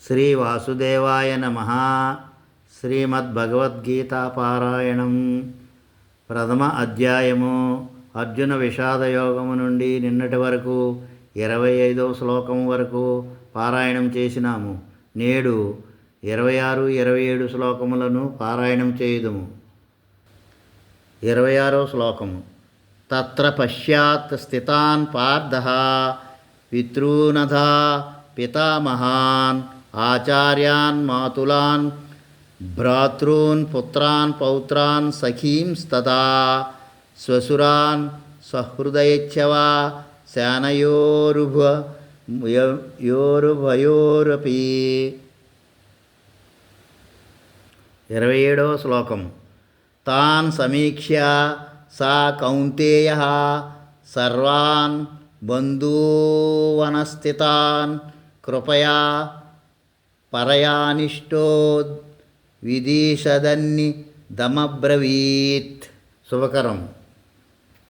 శ్రీ వాసుదేవాయ నమః. శ్రీమద్భగవద్గీతాపారాయణం. ప్రథమ అధ్యాయము. అర్జున విషాదయోగము నుండి నిన్నటి వరకు 25వ శ్లోకం వరకు పారాయణం చేసినాము. నేడు 26, 27 శ్లోకములను పారాయణం చేయుదుము. 26వ శ్లోకము. తత్ర పశ్చాత్ స్థితాన్ పార్థః పితॄనధా పితామహాన్ ఆచార్యాన్ మాతులాన్ భ్రాతॄన్ పుత్రాన్ పౌత్రాన్ సఖీంస్తదా శ్వశురాన్ సహృదయేచ్ఛవా సేనయోరుభయోరపి. 27వ శ్లోకం. తాన్ సమీక్ష్య సా కౌంతేయః సర్వాన్ బంధూవనస్థితాన్ కృపయా పరయానిష్టో విదిశదన్ని దమబ్రవీత్. శుభకరం.